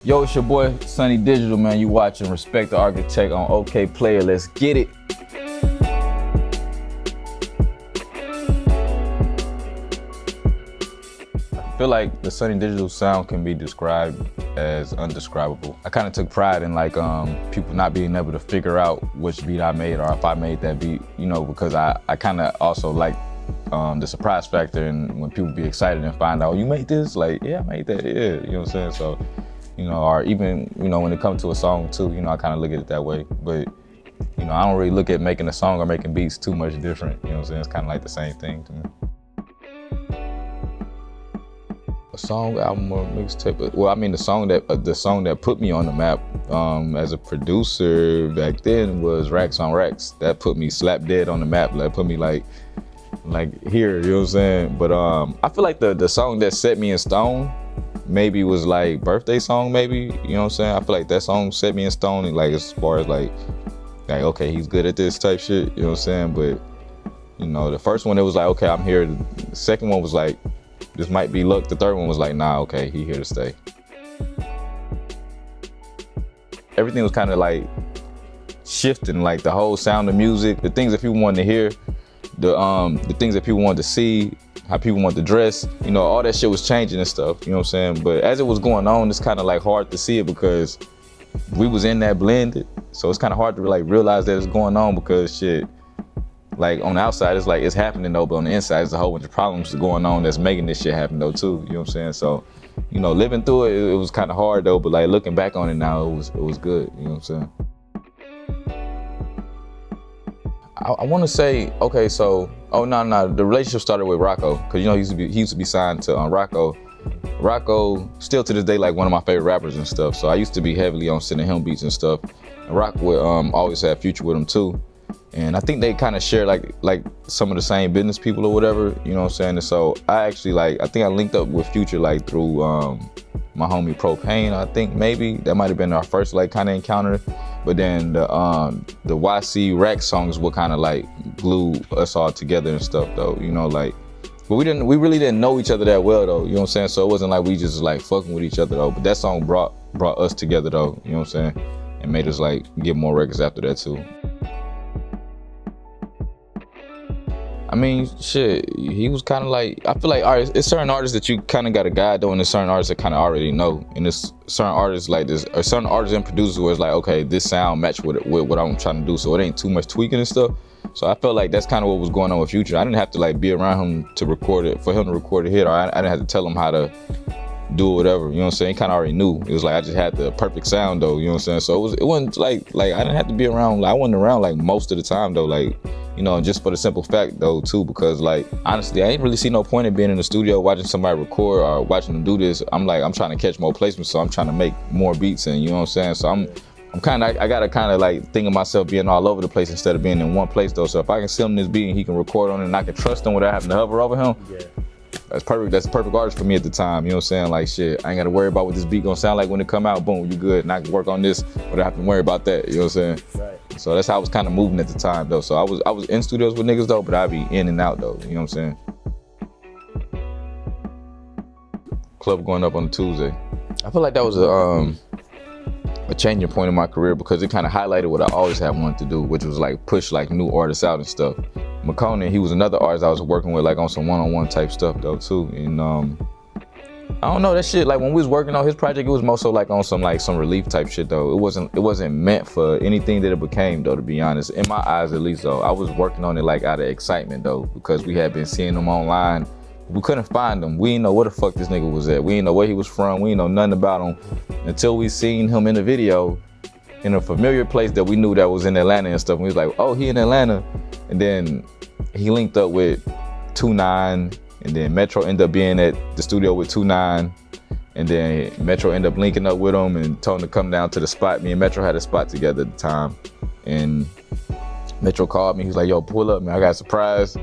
Yo, it's your boy Sonny Digital, man. You watching Respect the Architect on OK Player. Let's get it. I feel like the Sonny Digital sound can be described as undescribable. I kind of took pride in like people not being able to figure out which beat I made or if I made that beat, you know, because I kind of also like the surprise factor, and when people be excited and find out, oh, you made this? Like, yeah, I made that, yeah, you know what I'm saying? So, you know, or even, you know, when it comes to a song too, you know, I kind of look at it that way. But, you know, I don't really look at making a song or making beats too much different, you know what I'm saying? It's kind of like the same thing to me. A song, album, or mixtape. Well, I mean, the song that put me on the map as a producer back then was Racks on Racks. That put me slap dead on the map. That put me like here, you know what I'm saying? But I feel like the song that set me in stone maybe was like Birthday Song, maybe, you know what I'm saying? I feel like that song set me in stone, and like as far as like okay, he's good at this type shit, you know what I'm saying? But you know, the first one, it was like, okay, I'm here. The second one was like, this might be luck. The third one was like, nah, okay, he here to stay. Everything was kind of like shifting, like the whole sound of music, the things that people wanted to hear, the things that people wanted to see, how people want to dress, you know, all that shit was changing and stuff, you know what I'm saying? But as it was going on, it's kind of like hard to see it because we was in that blend. So it's kind of hard to like realize that it's going on because shit, like on the outside, it's like it's happening though, but on the inside, there's a whole bunch of problems going on that's making this shit happen though too, you know what I'm saying? So, you know, living through it, it was kind of hard though, but like looking back on it now, it was good, you know what I'm saying? I want to say, okay, so, the relationship started with Rocco, because you know he used to be signed to Rocco. Rocco, still to this day, like one of my favorite rappers and stuff. So I used to be heavily on sending him beats and stuff. And Rock would always have Future with him too. And I think they kind of share like some of the same business people or whatever, you know what I'm saying? And so I actually I think I linked up with Future like through my homie Propane. I think maybe that might have been our first like kind of encounter. But then the YC Rack songs would kind of like glue us all together and stuff though, you know, like, but we really didn't know each other that well though, you know what I'm saying? So it wasn't like we just like fucking with each other though, but that song brought us together though, you know what I'm saying? And made us like get more records after that too. I mean, shit, he was kind of like, I feel like it's certain artists that you kind of got a guide though, and there's certain artists that kind of already know. And there's certain artists like this, or certain artists and producers where it's like, okay, this sound match with what I'm trying to do, so it ain't too much tweaking and stuff. So I felt like that's kind of what was going on with Future. I didn't have to like be around him to record it, for him to record a hit, or I didn't have to tell him how to do whatever, you know what I'm saying? He kind of already knew. It was like, I just had the perfect sound though, you know what I'm saying? So it wasn't like I didn't have to be around, like I wasn't around like most of the time though, like, you know, just for the simple fact though too, because like, honestly, I ain't really see no point in being in the studio watching somebody record or watching them do this. I'm trying to catch more placements, so I'm trying to make more beats, and you know what I'm saying? So I gotta kind of like think of myself being all over the place instead of being in one place though. So if I can send him this beat and he can record on it and I can trust him without having to hover over him, yeah. That's perfect. That's the perfect artist for me at the time. You know what I'm saying? Like shit, I ain't gotta worry about what this beat gonna sound like when it come out. Boom, you good. And I can work on this without having to worry about that. You know what I'm saying? Right. So that's how I was kind of moving at the time though. So I was in studios with niggas though, but I'd be in and out though. You know what I'm saying? Club going up on a Tuesday. I feel like that was a changing point in my career because it kind of highlighted what I always had wanted to do, which was like push like new artists out and stuff. Makonnen, he was another artist I was working with like on some one-on-one type stuff though too. And I don't know, that shit, like when we was working on his project, it was more so like on some relief type shit though. It wasn't meant for anything that it became though, to be honest. In my eyes at least though. I was working on it like out of excitement though, because we had been seeing him online. We couldn't find him. We didn't know where the fuck this nigga was at. We didn't know where he was from. We didn't know nothing about him until we seen him in the video in a familiar place that we knew that was in Atlanta and stuff. And we was like, oh, he in Atlanta. And then he linked up with 2-9, and then Metro ended up being at the studio with 2-9. And then Metro ended up linking up with him and told him to come down to the spot. Me and Metro had a spot together at the time. And Metro called me. He was like, yo, pull up, man. I got a surprise.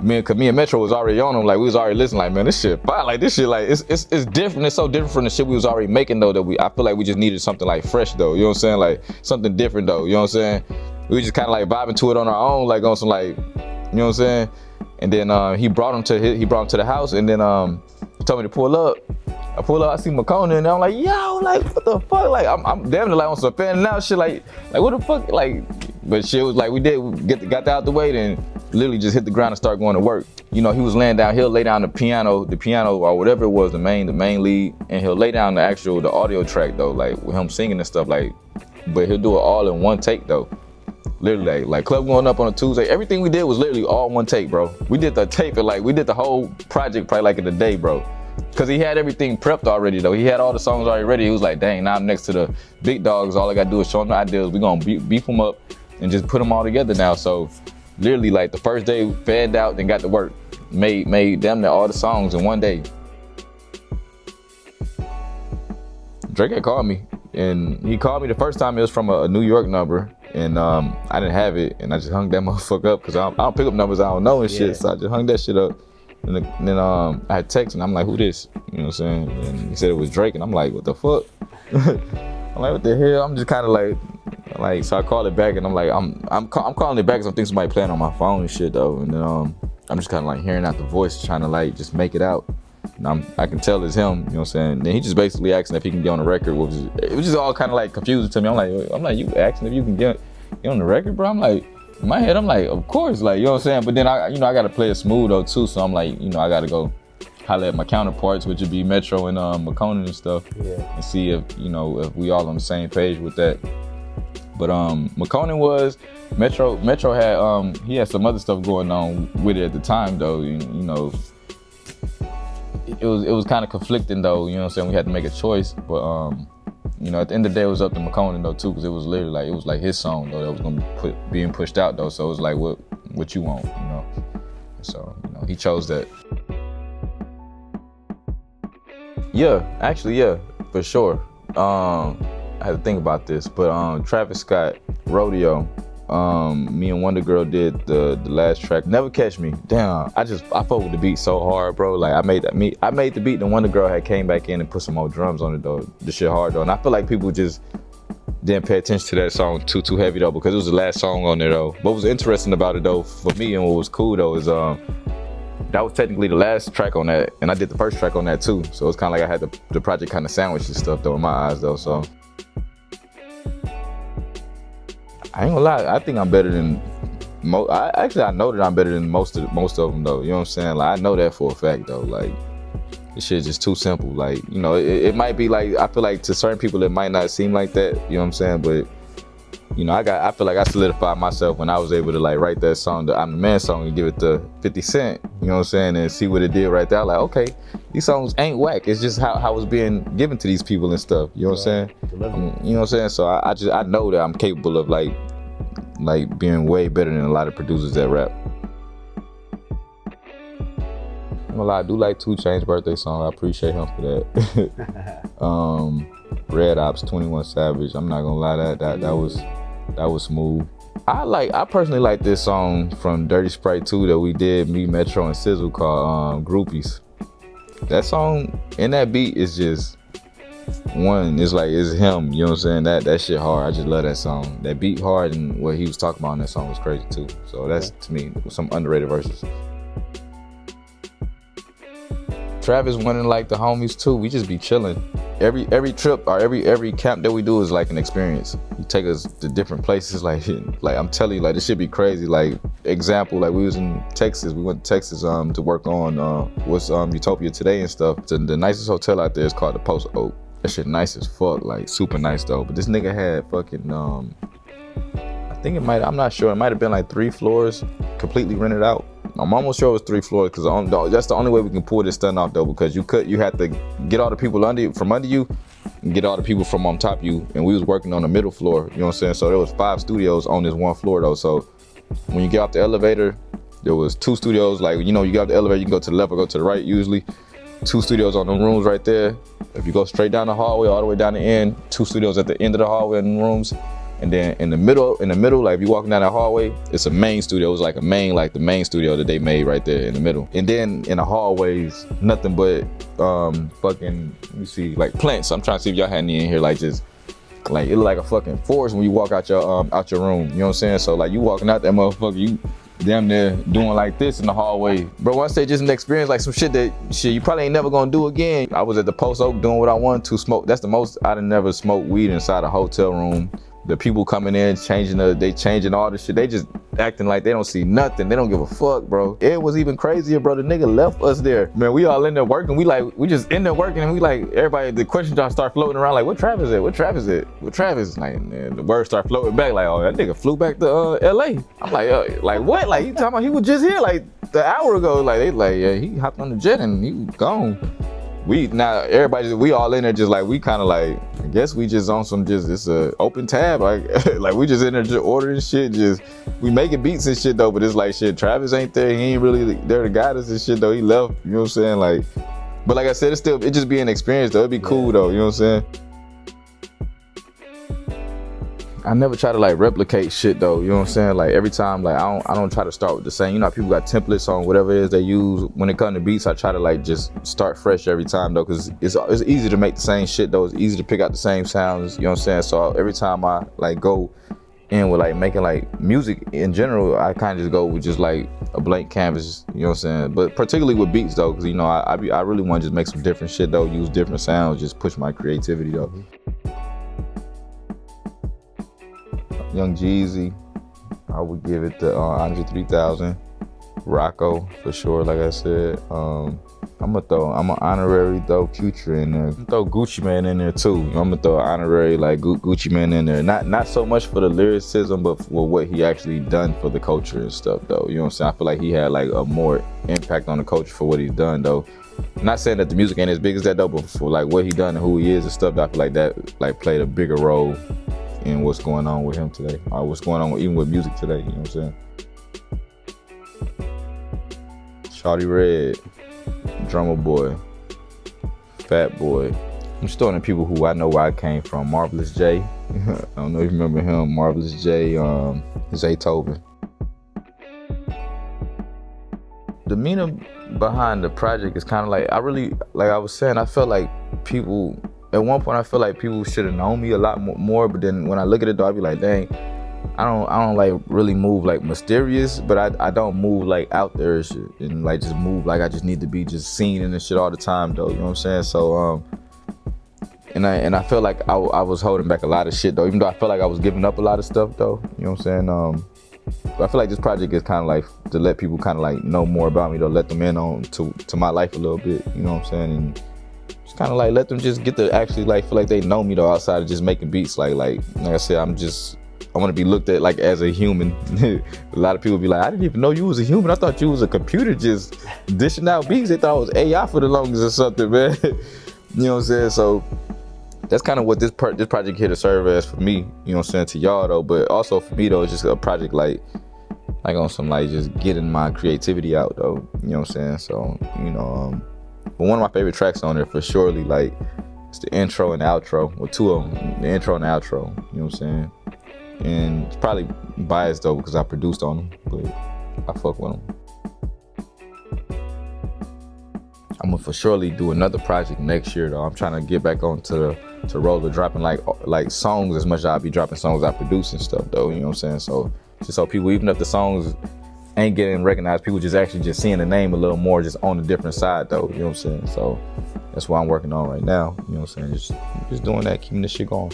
Me and Metro was already on him, like we was already listening, like, man, this shit fire, like this shit, like it's different. It's so different from the shit we was already making though, that I feel like we just needed something like fresh though, you know what I'm saying? Like something different though, you know what I'm saying? We just kind of like vibing to it on our own, like on some like, you know what I'm saying? And then he brought him to the house, and then he told me to pull up. I pull up, I see Makonnen, and I'm like, yo, like, what the fuck? Like, I'm damn near like on some fan now shit, like what the fuck? Like, but shit was like, we got that out the way, then literally just hit the ground and start going to work. You know, he was laying down, he'll lay down the piano or whatever it was, the main lead, and he'll lay down the audio track though, like with him singing and stuff, like, but he'll do it all in one take though. Literally, like club going up on a Tuesday, everything we did was literally all one take, bro. We did the tape, like we did the whole project probably like in a day, bro. Cause he had everything prepped already though. He had all the songs already ready. He was like, dang, now I'm next to the big dogs. All I gotta do is show them the ideas. We gonna beef them up and just put them all together now. So literally like the first day fanned out, then got to work. Made damn near all the songs in one day. Drake had called me, and he called me the first time. It was from a New York number, and I didn't have it, and I just hung that motherfucker up because I don't pick up numbers I don't know and shit. So I just hung that shit up. And then I had text, and I'm like, who this? You know what I'm saying? And he said it was Drake, and I'm like, what the fuck? I'm like, what the hell? I'm just kind of like, so I called it back, and I'm like, I'm calling it back because I think somebody playing on my phone and shit though. And then I'm just kind of like hearing out the voice, trying to like just make it out. And I can tell it's him, you know what I'm saying? Then he just basically asking if he can get on the record. It was just all kind of like confusing to me. I'm like, you asking if you can get on the record, bro? I'm like, in my head, I'm like, of course, like, you know what I'm saying? But then I gotta play it smooth though too. So I'm like, I gotta go holler at my counterparts, which would be Metro and Makonnen and stuff, and see if if we all on the same page with that. But Makonnen was Metro had he had some other stuff going on with it at the time though. It was kind of conflicting though. You know what I'm saying? We had to make a choice, but at the end of the day, it was up to Makonnen though too, because it was literally like his song though that was gonna be being pushed out though. So it was like, what you want, So he chose that. Yeah, actually, yeah, for sure. I had to think about this, but Travis Scott, Rodeo, me and Wonder Girl did the last track, Never Catch Me. Damn, I fuck with the beat so hard, bro. Like I made the beat, and Wonder Girl had came back in and put some more drums on it though. The shit hard though, and I feel like people just didn't pay attention to that song too heavy though, because it was the last song on there though. What was interesting about it though for me, and what was cool though, is that was technically the last track on that, and I did the first track on that too. So it's kind of like I had the project kind of sandwiched and stuff though in my eyes though. So I ain't gonna lie, I think I'm better than I know that I'm better than most of them though. You know what I'm saying? Like I know that for a fact though. Like this shit's just too simple. Like it might be like, I feel like to certain people it might not seem like that. You know what I'm saying? But I feel like I solidified myself when I was able to like write that song, the I'm the Man song, and give it to 50 Cent. You know what I'm saying? And see what it did right there. Like, okay, these songs ain't whack. It's just how it's being given to these people and stuff. You know what I'm saying? You know what I'm saying? So I know that I'm capable of like being way better than a lot of producers that rap. I'm gonna lie, I do like 2 Chainz birthday song. I appreciate him for that. Red Ops, 21 Savage. I'm not gonna lie, that was smooth. I personally like this song from Dirty Sprite 2 that we did, me, Metro, and Sizzle, called Groupies. That song and that beat is just one. It's him, you know what I'm saying? That shit hard. I just love that song. That beat hard, and what he was talking about in that song was crazy too. So that's, to me, some underrated verses. Travis winning like the homies too. We just be chilling. Every trip or every camp that we do is like an experience. You take us to different places. Like I'm telling you, like this shit be crazy. Like example, like we was in Texas. We went to Texas to work on Utopia Today and stuff. The nicest hotel out there is called the Post Oak. That shit nice as fuck. Like super nice though. But this nigga had fucking I'm not sure. It might have been like 3 floors completely rented out. I'm almost sure it was 3 floors, because that's the only way we can pull this stunt off though, because you had to get all the people from under you and get all the people from on top of you, and we was working on the middle floor, you know what I'm saying? So there was 5 studios on this one floor though. So when you get off the elevator, there was 2 studios. Like, you get off the elevator, you can go to the left or go to the right usually. 2 studios on the rooms right there. If you go straight down the hallway all the way down the end, 2 studios at the end of the hallway in the rooms. And then in the middle, like if you're walking down that hallway, it's a main studio. It was like the main studio that they made right there in the middle. And then in the hallways, nothing but fucking, let me see, like plants. I'm trying to see if y'all had any in here, like just, like it look like a fucking forest when you walk out your room. You know what I'm saying? So like you walking out that motherfucker, damn near doing like this in the hallway. Bro, once they just experience like some shit that you probably ain't never gonna do again. I was at the Post Oak doing what I wanted to smoke. That's the most I'd never smoked weed inside a hotel room. The people coming in, changing all the shit. They just acting like they don't see nothing. They don't give a fuck, bro. It was even crazier, bro. The nigga left us there. Man, we all in there working. We just in there working, and we like, everybody, the questions just start floating around like, what Travis at? What Travis at? What Travis? Like, man, the words start floating back like, oh, that nigga flew back to LA. I'm like what? Like, you talking about he was just here like the hour ago. Like, they like, yeah, he hopped on the jet and he was gone. We all in there just like, we kind of like, I guess we just on some it's a open tab, like like we just in there just ordering shit, we making beats and shit though, but it's like, shit, Travis ain't there, he ain't really there to guide us and shit though, he left, you know what I'm saying, like, but like I said, it just be an experience though, it'd be cool though, you know what I'm saying. I never try to like replicate shit though, you know what I'm saying? Like every time, like I don't try to start with the same, you know how people got templates on whatever it is they use. When it comes to beats, I try to like just start fresh every time though, cause it's easy to make the same shit though, it's easy to pick out the same sounds, you know what I'm saying? So every time I like go in with like making like music in general, I kind of just go with just like a blank canvas, you know what I'm saying? But particularly with beats though, cause you know, I really want to just make some different shit though, use different sounds, just push my creativity though. Young Jeezy, I would give it the Andre 3000. Rocco, for sure, like I said. I'm an honorary throw Future in there. I'm gonna throw Gucci Mane in there too. I'm gonna throw an honorary like Gucci Mane in there. Not so much for the lyricism, but for what he actually done for the culture and stuff though. You know what I'm saying? I feel like he had like a more impact on the culture for what he's done though. I'm not saying that the music ain't as big as that though, but for like what he done and who he is and stuff, I feel like that like played a bigger role in what's going on with him today, or what's going on even with music today, you know what I'm saying? Shawty Red, Drummer Boy, Fat Boy. I'm just throwing in people who I know where I came from. Marvelous J, I don't know if you remember him, Marvelous J, Zaytoven. The meaning behind the project is kind of like, I was saying, I felt like people, at one point I feel like people should have known me a lot more, but then when I look at it though, I be like, dang, I don't like really move like mysterious, but I don't move like out there and shit, and like just move like I just need to be just seen in this shit all the time though, you know what I'm saying? So and I feel like I was holding back a lot of shit though, even though I felt like I was giving up a lot of stuff though, you know what I'm saying? But I feel like this project is kind of like to let people kind of like know more about me though, let them in on to my life a little bit, you know what I'm saying? And kind of like let them just get to actually like feel like they know me though, outside of just making beats. Like I said, I want to be looked at like as a human. A lot of people be like, I didn't even know you was a human. I thought you was a computer just dishing out beats. They thought it was AI for the longest or something, man. You know what I'm saying? So that's kind of what this project here to serve as for me. You know what I'm saying, to y'all though, but also for me though, it's just a project like on some like just getting my creativity out though. You know what I'm saying? So you know. But one of my favorite tracks on there for surely, like, it's the intro and the outro, or two of them, the intro and the outro, you know what I'm saying? And it's probably biased though, because I produced on them, but I fuck with them. I'm gonna for surely do another project next year though. I'm trying to get back on to roll of dropping like songs as much as I'll be dropping songs I produce and stuff though, you know what I'm saying? So just so people, even if the songs ain't getting recognized, people just actually just seeing the name a little more just on a different side though, you know what I'm saying? So that's what I'm working on right now, you know what I'm saying? Just doing that, keeping this shit going.